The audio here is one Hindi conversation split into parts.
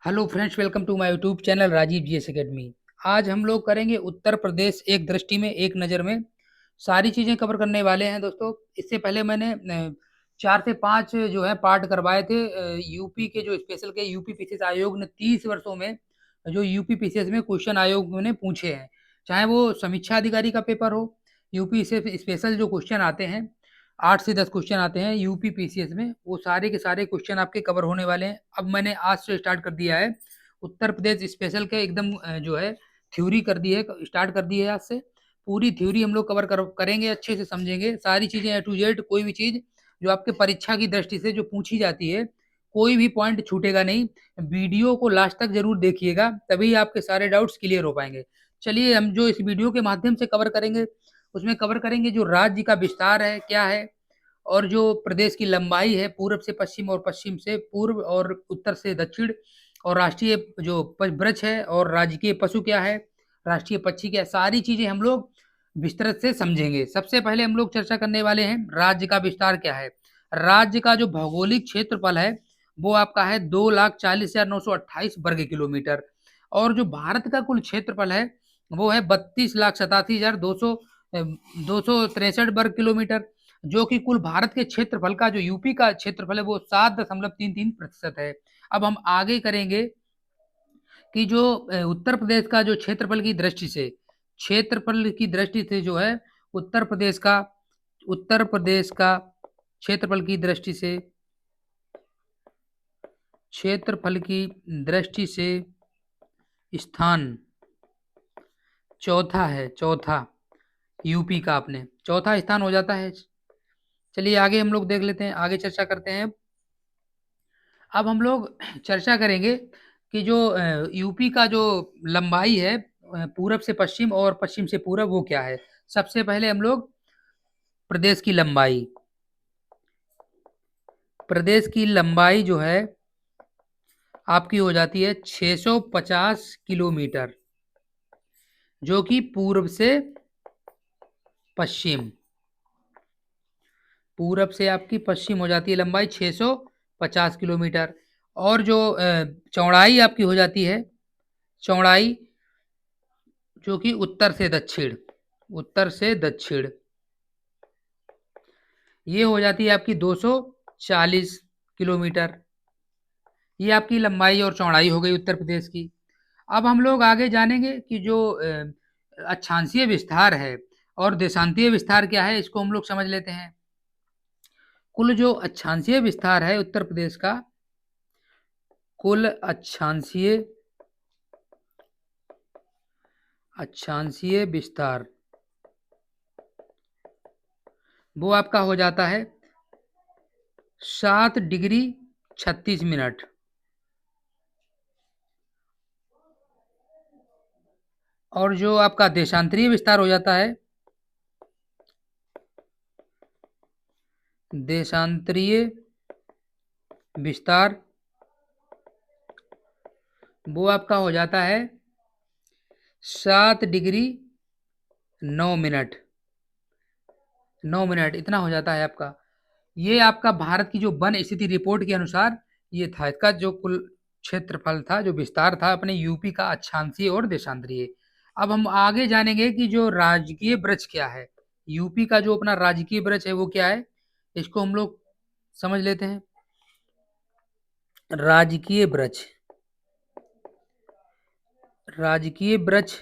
Hello friends, welcome to my YouTube channel Rajeev GS academy. आज हम लोग करेंगे उत्तर प्रदेश एक दृष्टि में, एक नज़र में। सारी चीज़ें कवर करने वाले हैं दोस्तों। इससे पहले मैंने 4 से 5 जो है पार्ट करवाए थे यूपी के, जो स्पेशल के यूपी पीसीएस आयोग ने 30 वर्षों में जो यूपी पीसीएस में क्वेश्चन आयोग ने पूछे हैं, चाहे वो समीक्षा अधिकारी का पेपर हो। यूपी से स्पेशल जो क्वेश्चन आते हैं, 8 से 10 क्वेश्चन आते हैं यूपी पीसीएस में, वो सारे के सारे क्वेश्चन आपके कवर होने वाले हैं। अब मैंने आज से स्टार्ट कर दिया है उत्तर प्रदेश स्पेशल के, एकदम जो है थ्योरी कर दी है, स्टार्ट कर दी है आज से। पूरी थ्योरी हम लोग करेंगे, अच्छे से समझेंगे सारी चीजें ए टू जेड। कोई भी चीज जो आपके परीक्षा की दृष्टि से जो पूछी जाती है, कोई भी पॉइंट छूटेगा नहीं। वीडियो को लास्ट तक जरूर देखिएगा, तभी आपके सारे डाउट्स क्लियर हो पाएंगे। चलिए, हम जो इस वीडियो के माध्यम से कवर करेंगे, उसमें कवर करेंगे जो राज्य का विस्तार है क्या है, और जो प्रदेश की लंबाई है पूरब से पश्चिम और पश्चिम से पूर्व और उत्तर से दक्षिण, और राष्ट्रीय जो वृक्ष है और राजकीय पशु क्या है, राष्ट्रीय पक्षी क्या है, सारी चीजें हम लोग विस्तृत से समझेंगे। सबसे पहले हम लोग चर्चा करने वाले हैं राज्य का विस्तार क्या है। राज्य का जो भौगोलिक क्षेत्रफल है वो आपका है 2,40,928 वर्ग किलोमीटर। और जो भारत का कुल क्षेत्रफल है वो है 32,87,263 वर्ग किलोमीटर, जो कि कुल भारत के क्षेत्रफल का, जो यूपी का क्षेत्रफल है वो 7.33% है। अब हम आगे करेंगे कि जो उत्तर प्रदेश का जो क्षेत्रफल की दृष्टि से जो है उत्तर प्रदेश का क्षेत्रफल की दृष्टि से स्थान चौथा है, चौथा यूपी का अपने चौथा स्थान हो जाता है। चलिए आगे हम लोग देख लेते हैं, आगे चर्चा करते हैं। अब हम लोग चर्चा करेंगे कि जो यूपी का जो लंबाई है पूरब से पश्चिम और पश्चिम से पूरब, वो क्या है। सबसे पहले हम लोग प्रदेश की लंबाई जो है आपकी हो जाती है 650 किलोमीटर, जो कि पूरब से आपकी पश्चिम हो जाती है लंबाई 650 किलोमीटर। और जो चौड़ाई आपकी हो जाती है, चौड़ाई जो कि उत्तर से दक्षिण ये हो जाती है आपकी 240 किलोमीटर। ये आपकी लंबाई और चौड़ाई हो गई उत्तर प्रदेश की। अब हम लोग आगे जानेंगे कि जो अक्षांशीय विस्तार है और देशांतीय विस्तार क्या है, इसको हम लोग समझ लेते हैं। कुल जो अक्षांशीय विस्तार है उत्तर प्रदेश का, कुल अक्षांशीय विस्तार वो आपका हो जाता है 7 डिग्री 36 मिनट। और जो आपका देशांतरीय विस्तार हो जाता है, देशांतरीय विस्तार वो आपका हो जाता है 7 डिग्री 9 मिनट। 9 मिनट इतना हो जाता है आपका। ये आपका भारत की जो वन स्थिति रिपोर्ट के अनुसार ये था, इसका जो कुल क्षेत्रफल था, जो विस्तार था अपने यूपी का अक्षांशीय और देशांतरीय। अब हम आगे जानेंगे कि जो राजकीय वृक्ष क्या है। यूपी का जो अपना राजकीय वृक्ष है वो क्या है, इसको हम लोग समझ लेते हैं। राजकीय वृक्ष राजकीय वृक्ष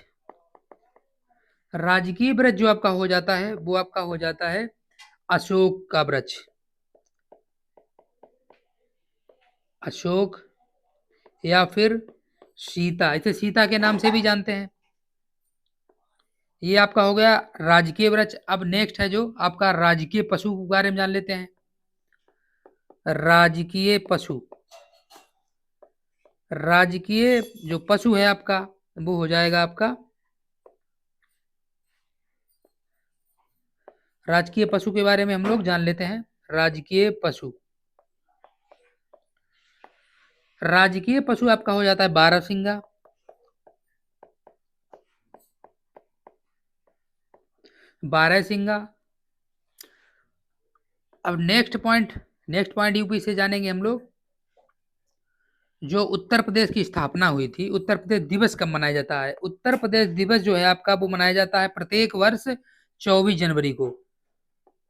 राजकीय वृक्ष जो आपका हो जाता है वो आपका हो जाता है अशोक का वृक्ष। अशोक या फिर सीता, इसे सीता के नाम से भी जानते हैं। ये आपका हो गया राजकीय वृक्ष। अब नेक्स्ट है जो आपका राजकीय पशु के बारे में जान लेते हैं। राजकीय पशु राजकीय जो पशु है आपका वो हो जाएगा आपका, राजकीय पशु के बारे में हम लोग जान लेते हैं। राजकीय पशु आपका हो जाता है बारहसिंगा। अब नेक्स्ट पॉइंट यूपी से जानेंगे हम लोग। जो उत्तर प्रदेश की स्थापना हुई थी, उत्तर प्रदेश दिवस कब मनाया जाता है? उत्तर प्रदेश दिवस जो है आपका वो मनाया जाता है प्रत्येक वर्ष 24 जनवरी को।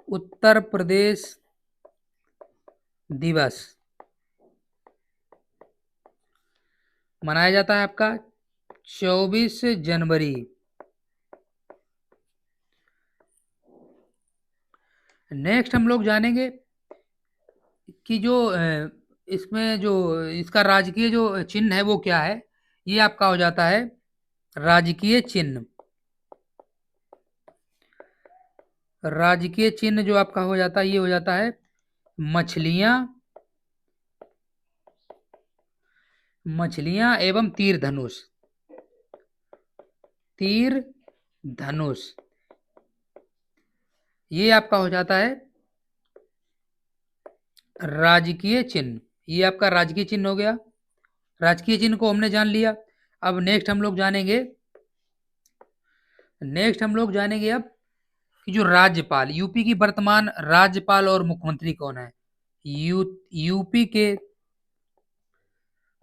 उत्तर प्रदेश दिवस मनाया जाता है आपका 24 जनवरी। नेक्स्ट हम लोग जानेंगे कि जो इसमें जो इसका राजकीय जो चिन्ह है वो क्या है। ये आपका हो जाता है राजकीय चिन्ह। राजकीय चिन्ह जो आपका हो जाता है ये हो जाता है मछलियां, मछलियां एवं तीर धनुष। तीर धनुष ये आपका हो जाता है राजकीय चिन्ह। ये आपका राजकीय चिन्ह हो गया। राजकीय चिन्ह को हमने जान लिया। अब नेक्स्ट हम लोग जानेंगे अब कि जो राज्यपाल, यूपी की वर्तमान राज्यपाल और मुख्यमंत्री कौन है? यूपी के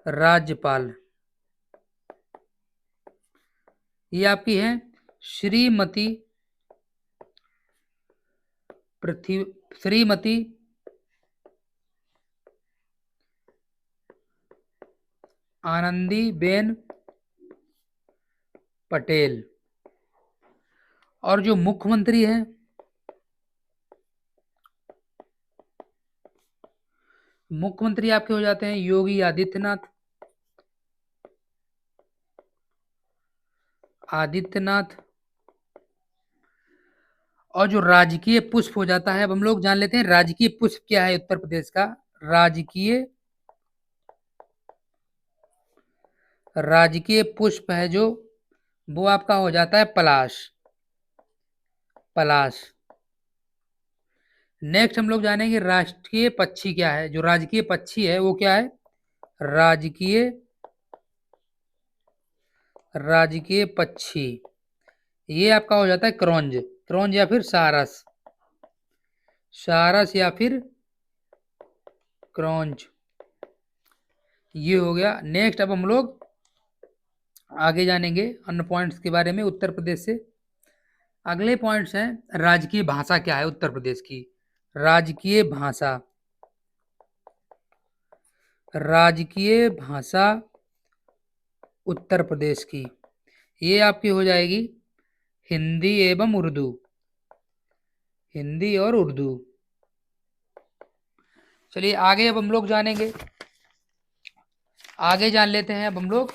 राज्यपाल ये आपकी है श्रीमती श्रीमती आनंदीबेन पटेल। और जो मुख्यमंत्री है मुख्यमंत्री आपके हो जाते हैं योगी आदित्यनाथ। और जो राजकीय पुष्प हो जाता है, अब हम लोग जान लेते हैं राजकीय पुष्प क्या है उत्तर प्रदेश का। राजकीय पुष्प है जो वो आपका हो जाता है पलाश। नेक्स्ट हम लोग जानेंगे राष्ट्रीय पक्षी क्या है। जो राजकीय पक्षी है वो क्या है? राजकीय पक्षी ये आपका हो जाता है क्रॉन्ज या फिर सारस या फिर क्रॉन्ज। ये हो गया। नेक्स्ट अब हम लोग आगे जानेंगे अन्य पॉइंट्स के बारे में उत्तर प्रदेश से। अगले पॉइंट्स हैं राजकीय भाषा क्या है उत्तर प्रदेश की। राजकीय भाषा उत्तर प्रदेश की ये आपकी हो जाएगी हिंदी एवं उर्दू। हिंदी और उर्दू। चलिए आगे अब हम लोग जानेंगे। आगे जान लेते हैं अब हम लोग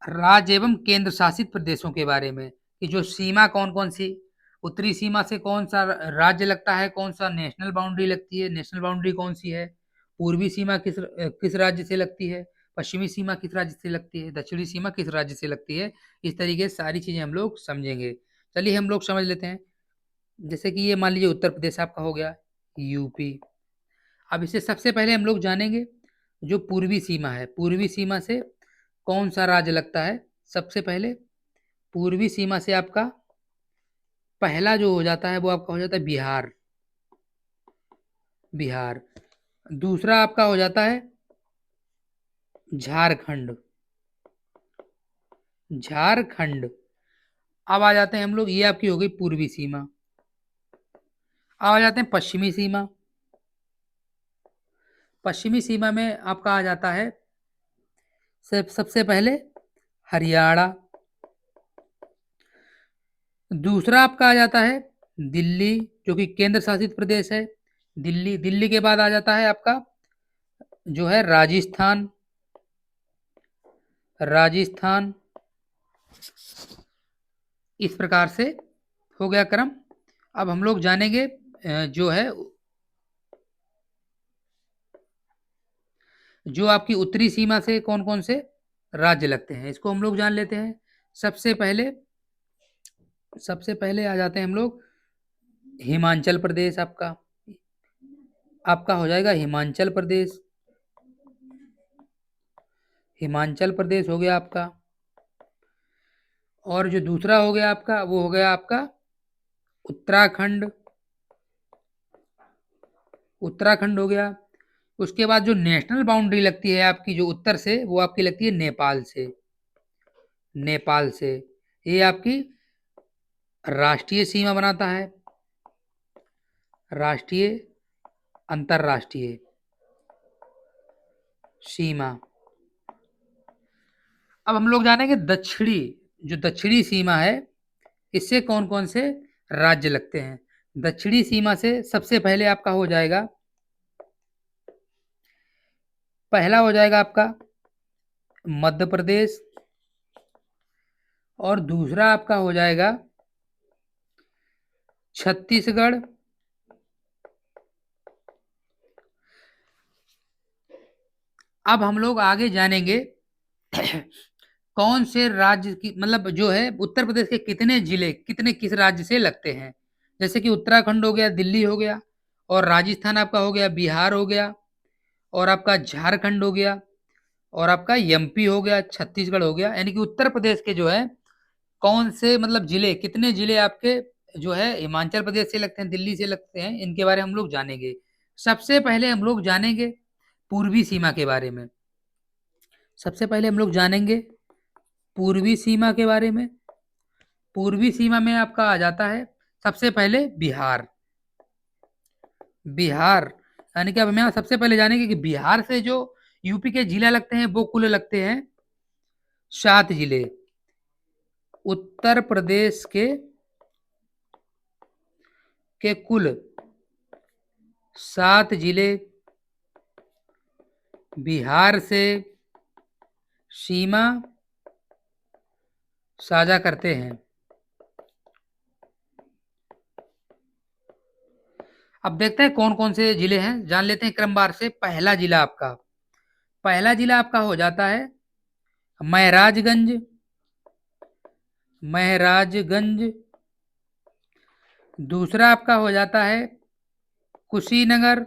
राज्य एवं केंद्र शासित प्रदेशों के बारे में कि जो सीमा कौन कौन सी, उत्तरी सीमा से कौन सा राज्य लगता है, कौन सा नेशनल बाउंड्री लगती है, नेशनल बाउंड्री कौन सी है, पूर्वी सीमा किस राज्य से लगती है, पश्चिमी सीमा किस राज्य से लगती है, दक्षिणी सीमा किस राज्य से लगती है। इस तरीके से सारी चीजें हम लोग समझेंगे। चलिए हम लोग समझ लेते हैं। जैसे कि ये मान लीजिए उत्तर प्रदेश आपका हो गया, यूपी। अब इससे सबसे पहले हम लोग जानेंगे जो पूर्वी सीमा है, पूर्वी सीमा से कौन सा राज्य लगता है। सबसे पहले पूर्वी सीमा से आपका पहला जो हो जाता है वो आपका हो जाता है बिहार। दूसरा आपका हो जाता है झारखंड। अब आ जाते हैं हम लोग, ये आपकी हो गई पूर्वी सीमा। अब आ जाते हैं पश्चिमी सीमा। पश्चिमी सीमा में आपका आ जाता है सबसे पहले हरियाणा। दूसरा आपका आ जाता है दिल्ली जो कि केंद्र शासित प्रदेश है। दिल्ली के बाद आ जाता है आपका जो है राजस्थान। इस प्रकार से हो गया क्रम। अब हम लोग जानेंगे जो है जो आपकी उत्तरी सीमा से कौन कौन से राज्य लगते हैं, इसको हम लोग जान लेते हैं। सबसे पहले आ जाते हैं हम लोग हिमाचल प्रदेश। आपका हो जाएगा हिमाचल प्रदेश हो गया आपका। और जो दूसरा हो गया आपका वो हो गया आपका उत्तराखंड हो गया। उसके बाद जो नेशनल बाउंड्री लगती है आपकी जो उत्तर से, वो आपकी लगती है नेपाल से। नेपाल से ये आपकी राष्ट्रीय सीमा बनाता है, राष्ट्रीय अंतरराष्ट्रीय सीमा। अब हम लोग जानेंगे दक्षिणी, जो दक्षिणी सीमा है इससे कौन कौन से राज्य लगते हैं। दक्षिणी सीमा से सबसे पहले आपका हो जाएगा, पहला हो जाएगा आपका मध्य प्रदेश, और दूसरा आपका हो जाएगा छत्तीसगढ़, अब हम लोग आगे जानेंगे कौन से राज्य की, मतलब जो है उत्तर प्रदेश के कितने जिले कितने किस राज्य से लगते हैं। जैसे कि उत्तराखंड हो गया, दिल्ली हो गया, और राजस्थान आपका हो गया, बिहार हो गया, और आपका झारखंड हो गया, और आपका एमपी हो गया, छत्तीसगढ़ हो गया। यानी कि उत्तर प्रदेश के जो है कौन से मतलब जिले, कितने जिले आपके जो है हिमाचल प्रदेश से लगते हैं, दिल्ली से लगते हैं, इनके बारे में हम लोग जानेंगे। सबसे पहले हम लोग जानेंगे पूर्वी सीमा के बारे में। सबसे पहले हम लोग जानेंगे पूर्वी सीमा के बारे में। पूर्वी सीमा में आपका आ जाता है सबसे पहले बिहार। बिहार यानी कि अब हम यहाँ सबसे पहले जानेंगे कि बिहार से जो यूपी के जिला लगते हैं वो कुल लगते हैं 7 जिले। उत्तर प्रदेश के कुल 7 जिले बिहार से सीमा साझा करते हैं। अब देखते हैं कौन कौन से जिले हैं, जान लेते हैं क्रमवार से। पहला जिला आपका हो जाता है महराजगंज। महराजगंज। दूसरा आपका हो जाता है कुशीनगर।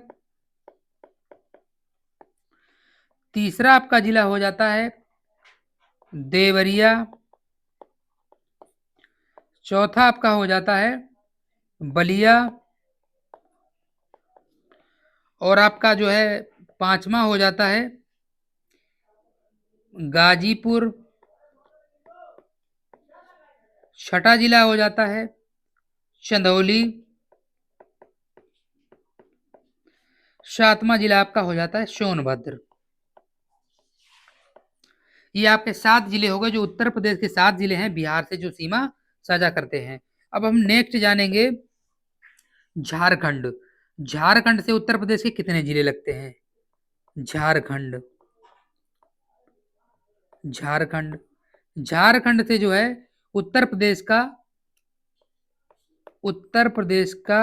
तीसरा आपका जिला हो जाता है देवरिया। चौथा आपका हो जाता है बलिया। और आपका जो है पांचवा हो जाता है गाजीपुर। छठा जिला हो जाता है चंदौली। सातवां जिला आपका हो जाता है सोनभद्र। ये आपके 7 जिले हो गए जो उत्तर प्रदेश के 7 जिले हैं बिहार से जो सीमा साझा करते हैं। अब हम नेक्स्ट जानेंगे झारखंड। झारखंड से उत्तर प्रदेश के कितने जिले लगते हैं। झारखंड। झारखंड। झारखंड से जो है उत्तर प्रदेश का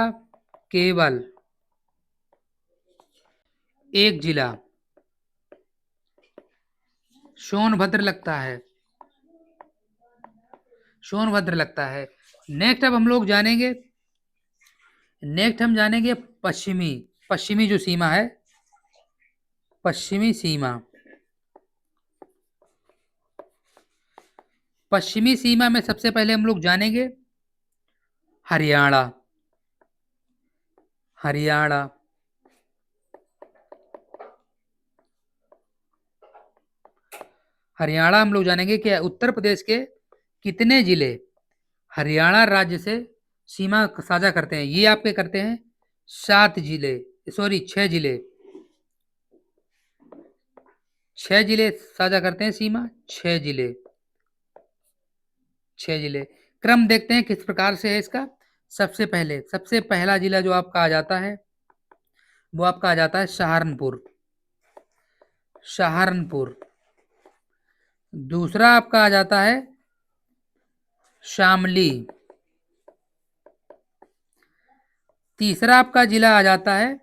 केवल एक जिला सोनभद्र लगता है। सोनभद्र लगता है। नेक्स्ट अब हम लोग जानेंगे, नेक्स्ट हम जानेंगे पश्चिमी जो सीमा है, पश्चिमी सीमा। पश्चिमी सीमा में सबसे पहले हम लोग जानेंगे हरियाणा। हरियाणा। हरियाणा हम लोग जानेंगे कि उत्तर प्रदेश के कितने जिले हरियाणा राज्य से सीमा साझा करते हैं। ये आपके करते हैं 7 जिले, सॉरी 6 जिले। 6 जिले साझा करते हैं सीमा, 6 जिले। 6 जिले। क्रम देखते हैं किस प्रकार से है इसका। सबसे पहला जिला जो आपका आ जाता है वो आपका आ जाता है सहारनपुर। सहारनपुर। दूसरा आपका आ जाता है शामली। तीसरा आपका जिला आ जाता है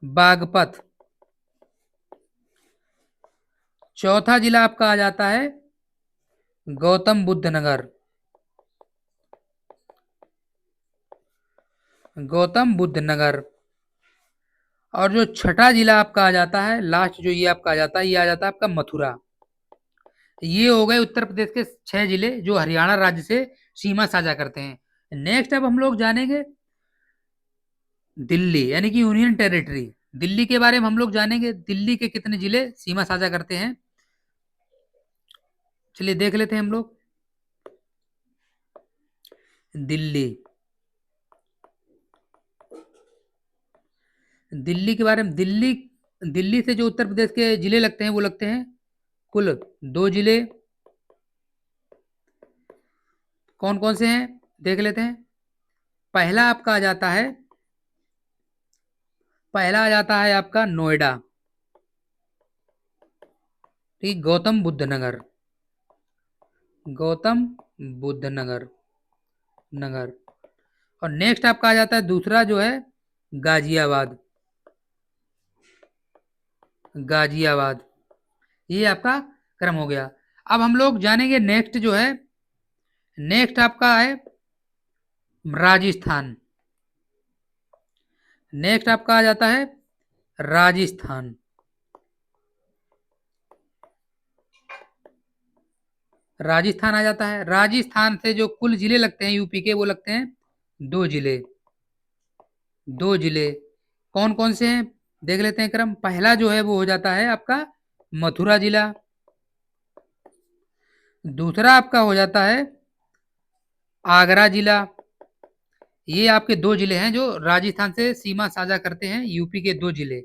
बागपत। चौथा जिला आपका आ जाता है गौतम बुद्ध नगर। गौतम बुद्ध नगर। और जो छठा जिला आपका आ जाता है, लास्ट जो ये आपका आ जाता है, ये आ जाता है आपका मथुरा। ये हो गए उत्तर प्रदेश के 6 जिले जो हरियाणा राज्य से सीमा साझा करते हैं। नेक्स्ट अब हम लोग जानेंगे दिल्ली, यानी कि यूनियन टेरिटरी। दिल्ली के बारे में हम लोग जानेंगे, दिल्ली के कितने जिले सीमा साझा करते हैं। चलिए देख लेते हैं हम लोग। दिल्ली, दिल्ली के बारे में, दिल्ली, दिल्ली से जो उत्तर प्रदेश के जिले लगते हैं वो लगते हैं कुल 2 जिले। कौन कौन से हैं देख लेते हैं। पहला आपका आ जाता है, पहला आ जाता है आपका नोएडा, ठीक, गौतम बुद्ध नगर, गौतम बुद्ध नगर, नगर। और नेक्स्ट आपका आ जाता है दूसरा जो है गाजियाबाद, गाजियाबाद। ये आपका क्रम हो गया। अब हम लोग जानेंगे नेक्स्ट जो है, नेक्स्ट आपका है राजस्थान, नेक्स्ट आपका आ जाता है राजस्थान, राजस्थान आ जाता है। राजस्थान से जो कुल जिले लगते हैं यूपी के वो लगते हैं 2 जिले, 2 जिले। कौन कौन से हैं देख लेते हैं क्रम। पहला जो है वो हो जाता है आपका मथुरा जिला, दूसरा आपका हो जाता है आगरा जिला। ये आपके 2 जिले हैं जो राजस्थान से सीमा साझा करते हैं, यूपी के 2 जिले,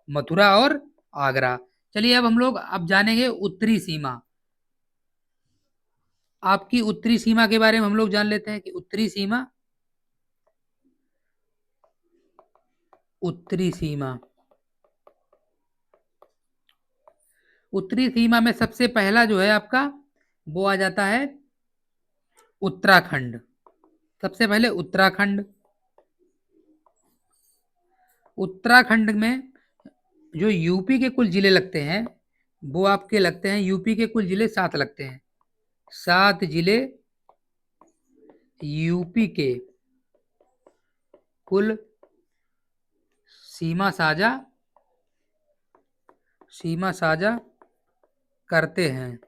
मथुरा और आगरा। चलिए अब हम लोग अब जानेंगे उत्तरी सीमा। आपकी उत्तरी सीमा के बारे में हम लोग जान लेते हैं कि उत्तरी सीमा, उत्तरी सीमा, उत्तरी सीमा में सबसे पहला जो है आपका वो आ जाता है उत्तराखंड। सबसे पहले उत्तराखंड, उत्तराखंड में जो यूपी के कुल जिले लगते हैं वो आपके लगते हैं, यूपी के कुल जिले 7 लगते हैं, 7 जिले यूपी के कुल सीमा साझा, सीमा साझा करते हैं।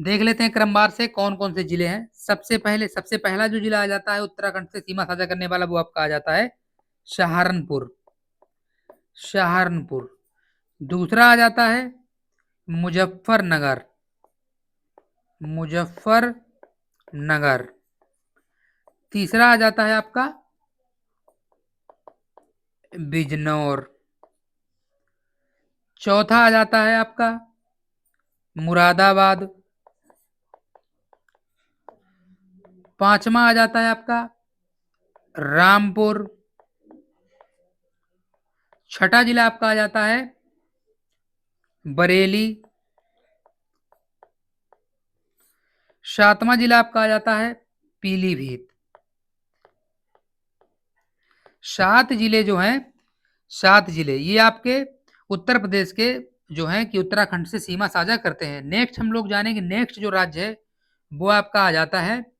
देख लेते हैं क्रमवार से कौन कौन से जिले हैं। सबसे पहले, सबसे पहला जो जिला आ जाता है उत्तराखंड से सीमा साझा करने वाला वो आपका आ जाता है सहारनपुर, सहारनपुर। दूसरा आ जाता है मुजफ्फरनगर, मुजफ्फरनगर। तीसरा आ जाता है आपका बिजनौर। चौथा आ जाता है आपका मुरादाबाद। पांचवा आ जाता है आपका रामपुर। छठा जिला आपका आ जाता है बरेली। सातवां जिला आपका आ जाता है पीलीभीत। 7 जिले जो हैं, 7 जिले ये आपके उत्तर प्रदेश के जो हैं कि उत्तराखंड से सीमा साझा करते हैं। नेक्स्ट हम लोग जानेंगे, नेक्स्ट जो राज्य है वो आपका आ जाता है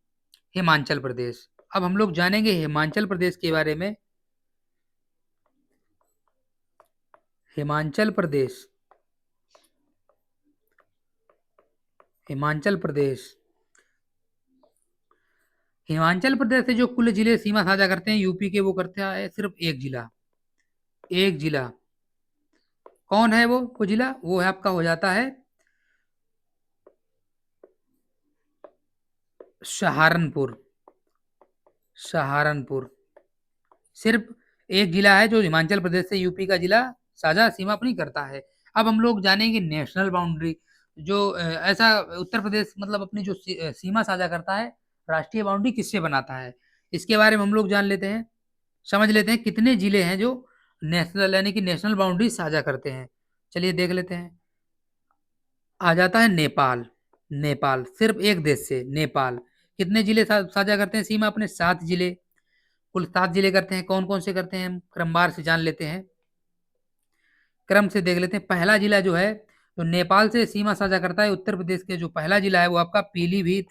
हिमाचल प्रदेश। अब हम लोग जानेंगे हिमाचल प्रदेश के बारे में। हिमाचल प्रदेश, हिमाचल प्रदेश, हिमाचल प्रदेश से जो कुल जिले सीमा साझा करते हैं यूपी के वो करते हैं सिर्फ एक जिला, एक जिला। कौन है वो जिला? वो है आपका हो जाता है सहारनपुर, सहारनपुर। सिर्फ एक जिला है जो हिमाचल प्रदेश से यूपी का जिला साझा सीमा अपनी करता है। अब हम लोग जानेंगे नेशनल बाउंड्री, जो ऐसा उत्तर प्रदेश मतलब अपनी जो सीमा साझा करता है, राष्ट्रीय बाउंड्री किससे बनाता है, इसके बारे में हम लोग जान लेते हैं, समझ लेते हैं कितने जिले हैं जो नेशनल यानी कि नेशनल बाउंड्री साझा करते हैं। चलिए देख लेते हैं। आ जाता है नेपाल, नेपाल सिर्फ एक देश से, नेपाल। कितने जिले साझा करते हैं सीमा अपने? 7 जिले, कुल 7 जिले करते हैं। कौन कौन से करते हैं हम क्रमवार से जान लेते हैं, क्रम से देख लेते हैं। पहला जिला जो है तो नेपाल से सीमा साझा करता है उत्तर प्रदेश के जो पहला जिला है वो आपका पीलीभीत।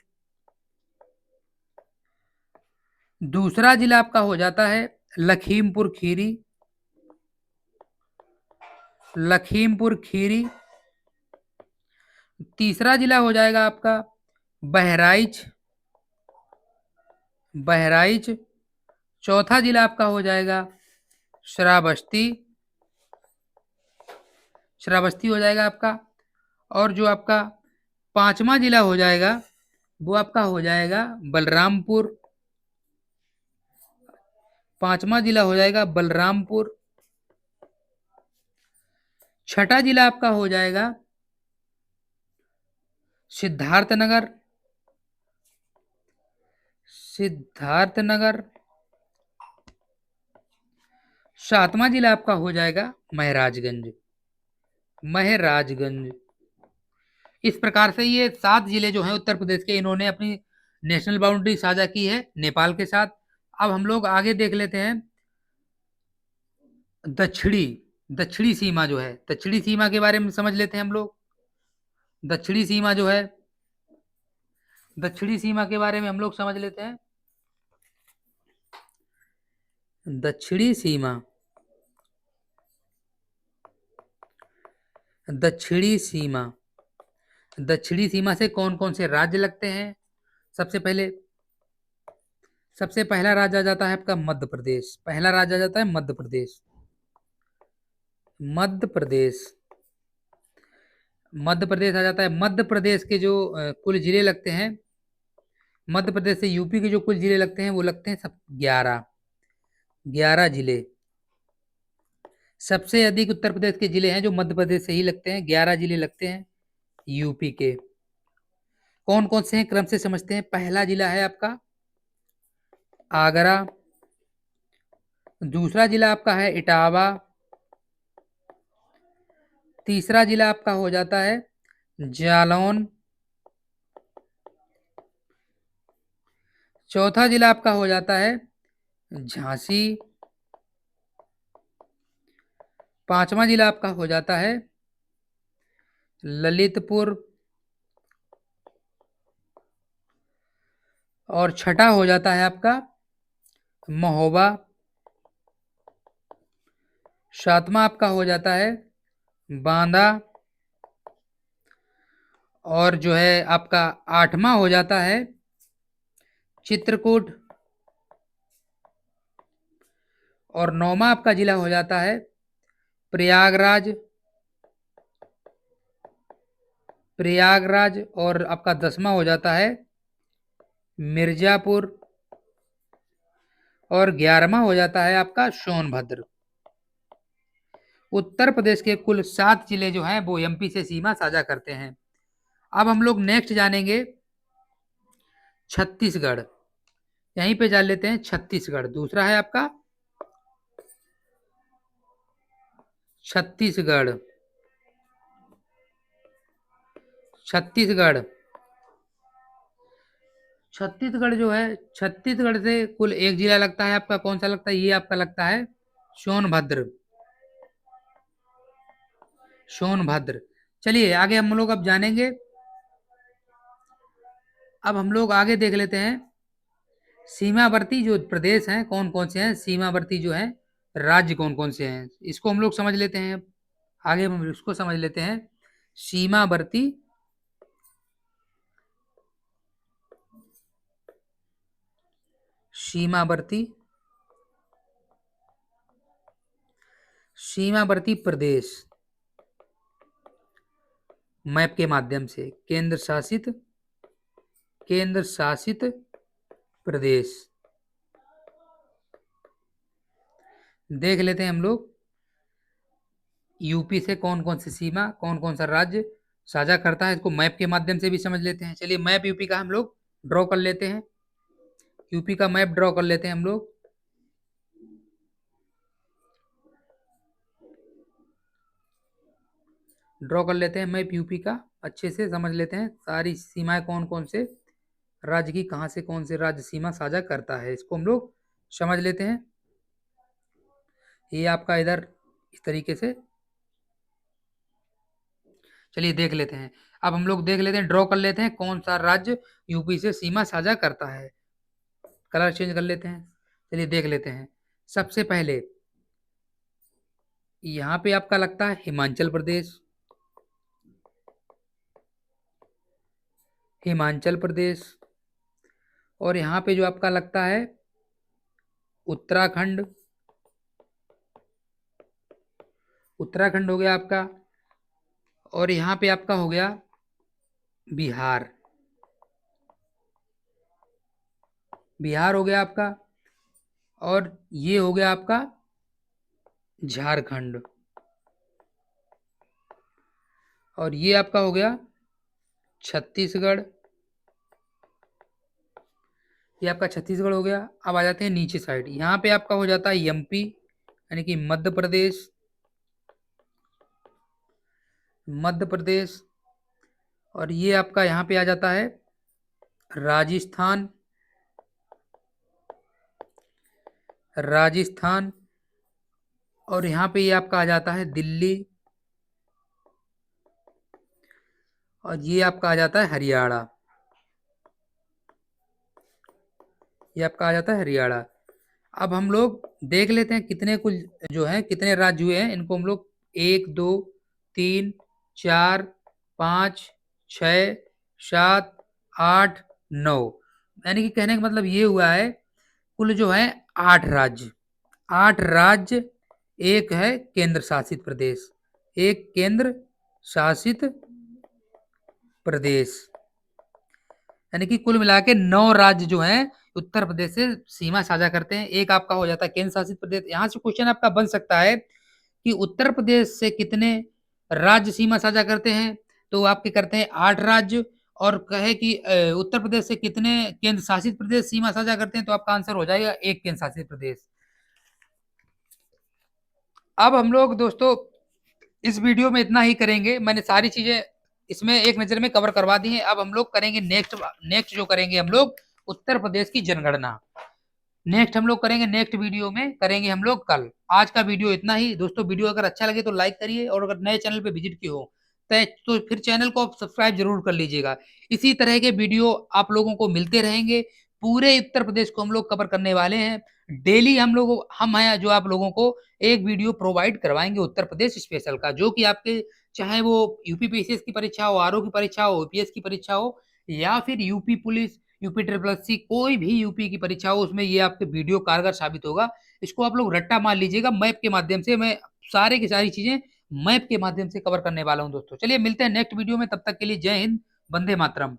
दूसरा जिला आपका हो जाता है लखीमपुर खीरी, लखीमपुर खीरी। तीसरा जिला हो जाएगा आपका बहराइच, बहराइच। चौथा जिला आपका हो जाएगा श्रावस्ती, श्रावस्ती हो जाएगा आपका। और जो आपका 5वां जिला हो जाएगा वो आपका हो जाएगा बलरामपुर। 5वां जिला हो जाएगा बलरामपुर। 6ठा जिला आपका हो जाएगा सिद्धार्थनगर। सिद्धार्थनगर। 7वां जिला आपका हो जाएगा महराजगंज। महराजगंज। इस प्रकार से ये 7 जिले जो हैं उत्तर प्रदेश के, इन्होंने अपनी नेशनल बाउंड्री साझा की है नेपाल के साथ। अब हम लोग आगे देख लेते हैं दक्षिणी दक्षिणी सीमा जो है, दक्षिणी सीमा के बारे में समझ लेते हैं हम लोग। दक्षिणी सीमा जो है, दक्षिणी सीमा के बारे में हम लोग समझ लेते हैं। दक्षिणी सीमा, दक्षिणी सीमा, दक्षिणी सीमा से कौन कौन से राज्य लगते हैं? सबसे पहला राज्य आ जाता है आपका मध्य प्रदेश। पहला राज्य आ जाता है मध्य प्रदेश। मध्य प्रदेश, मध्य प्रदेश आ जाता है। मध्य प्रदेश के जो कुल जिले लगते हैं, मध्य प्रदेश से यूपी के जो कुल जिले लगते हैं वो लगते हैं सब 11 11 जिले। सबसे अधिक उत्तर प्रदेश के जिले हैं जो मध्य प्रदेश से ही लगते हैं, 11 जिले लगते हैं यूपी के। कौन कौन से हैं क्रम से समझते हैं। पहला जिला है आपका आगरा। दूसरा जिला आपका है इटावा। तीसरा जिला आपका हो जाता है जालौन। चौथा जिला आपका हो जाता है झांसी। 5वां जिला आपका हो जाता है ललितपुर। और 6ठा हो जाता है आपका महोबा। 7वां आपका हो जाता है बांदा। और जो है आपका 8वां हो जाता है चित्रकूट। और 9वां आपका जिला हो जाता है प्रयागराज। प्रयागराज। और आपका 10वां हो जाता है मिर्जापुर। और 11वां हो जाता है आपका सोनभद्र। उत्तर प्रदेश के कुल 7 जिले जो हैं वो एमपी से सीमा साझा करते हैं। अब हम लोग नेक्स्ट जानेंगे छत्तीसगढ़। यहीं पे जान लेते हैं छत्तीसगढ़। दूसरा है आपका छत्तीसगढ़। छत्तीसगढ़, छत्तीसगढ़ जो है, छत्तीसगढ़ से कुल एक जिला लगता है आपका। कौन सा लगता है? ये आपका लगता है सोनभद्र। सोनभद्र। चलिए आगे हम लोग अब जानेंगे। अब हम लोग आगे देख लेते हैं सीमावर्ती जो प्रदेश हैं कौन कौन से हैं, सीमावर्ती जो हैं राज्य कौन कौन से हैं, इसको हम लोग समझ लेते हैं। आगे हम इसको समझ लेते हैं। सीमावर्ती सीमावर्ती सीमावर्ती प्रदेश मैप के माध्यम से केंद्र शासित प्रदेश देख लेते हैं हम लोग। यूपी से कौन कौन सी सीमा, कौन कौन सा राज्य साझा करता है, इसको मैप के माध्यम से भी समझ लेते हैं। चलिए मैप यूपी का हम लोग ड्रॉ कर लेते हैं। यूपी का मैप ड्रॉ कर लेते हैं हम लोग। ड्रॉ कर लेते हैं मैप यूपी का, अच्छे से समझ लेते हैं सारी सीमाएं कौन कौन से राज्य की, कहां से कौन से राज्य सीमा साझा करता है, इसको हम लोग समझ लेते हैं। ये आपका इधर इस तरीके से, चलिए देख लेते हैं। अब हम लोग देख लेते हैं, ड्रॉ कर लेते हैं कौन सा राज्य यूपी से सीमा साझा करता है। कलर चेंज कर लेते हैं। चलिए देख लेते हैं। सबसे पहले यहाँ पे आपका लगता है हिमाचल प्रदेश। हिमाचल प्रदेश। और यहाँ पे जो आपका लगता है उत्तराखंड। उत्तराखंड हो गया आपका, और यहाँ पे आपका हो गया बिहार। बिहार हो गया आपका, और ये हो गया आपका झारखंड, और ये आपका हो गया छत्तीसगढ़। ये आपका छत्तीसगढ़ हो गया। अब आ जाते हैं नीचे साइड, यहाँ पे आपका हो जाता है एमपी, यानी कि मध्य प्रदेश। मध्य प्रदेश, और ये आपका यहाँ पे आ जाता है राजस्थान। राजस्थान, और यहाँ पे ये आपका आ जाता है दिल्ली, और ये आपका आ जाता है हरियाणा। ये आपका आ जाता है हरियाणा। अब हम लोग देख लेते हैं कितने कुल जो है, कितने राज्य हुए हैं। इनको हम लोग 1 2 3 4 5 6 7 8 9, यानी कि कहने का मतलब ये हुआ है कुल जो है 8 राज्य। 8 राज्य, एक है केंद्र शासित प्रदेश। एक केंद्र शासित प्रदेश, यानी कि कुल मिला के 9 राज्य जो हैं उत्तर प्रदेश से सीमा साझा करते हैं। एक आपका हो जाता है केंद्र शासित प्रदेश। यहाँ से क्वेश्चन आपका बन सकता है कि उत्तर प्रदेश से कितने राज्य सीमा साझा करते हैं, तो आपके करते हैं 8 राज्य। और कहे कि उत्तर प्रदेश से कितने केंद्र शासित प्रदेश सीमा साझा करते हैं, तो आपका आंसर हो जाएगा 1 केंद्र शासित प्रदेश। अब हम लोग दोस्तों इस वीडियो में इतना ही करेंगे। मैंने सारी चीजें इसमें एक नजर में कवर करवा दी हैं। अब हम लोग करेंगे नेक्स्ट जो करेंगे हम लोग उत्तर प्रदेश की जनगणना। नेक्स्ट हम लोग करेंगे, नेक्स्ट वीडियो में करेंगे हम लोग कल। आज का वीडियो इतना ही दोस्तों। वीडियो अगर अच्छा लगे तो लाइक करिए, और अगर नए चैनल पे विजिट किए हो तो फिर चैनल को सब्सक्राइब जरूर कर लीजिएगा। इसी तरह के वीडियो आप लोगों को मिलते रहेंगे। पूरे उत्तर प्रदेश को हम लोग कवर करने वाले हैं। डेली हम हैं जो आप लोगों को एक वीडियो प्रोवाइड करवाएंगे उत्तर प्रदेश स्पेशल का, जो कि आपके चाहे वो यूपी पीसीएस की परीक्षा हो, आरओ की परीक्षा हो, ओपीएस की परीक्षा हो, या फिर UP police, UP triple C, कोई भी यूपी की परीक्षा हो, उसमें ये आपके वीडियो कारगर साबित होगा। इसको आप लोग रट्टा मान लीजिएगा। मैप के माध्यम से मैं सारे की सारी चीजें मैप के माध्यम से कवर करने वाला हूं दोस्तों। चलिए मिलते हैं नेक्स्ट वीडियो में, तब तक के लिए जय हिंद, वंदे मातरम।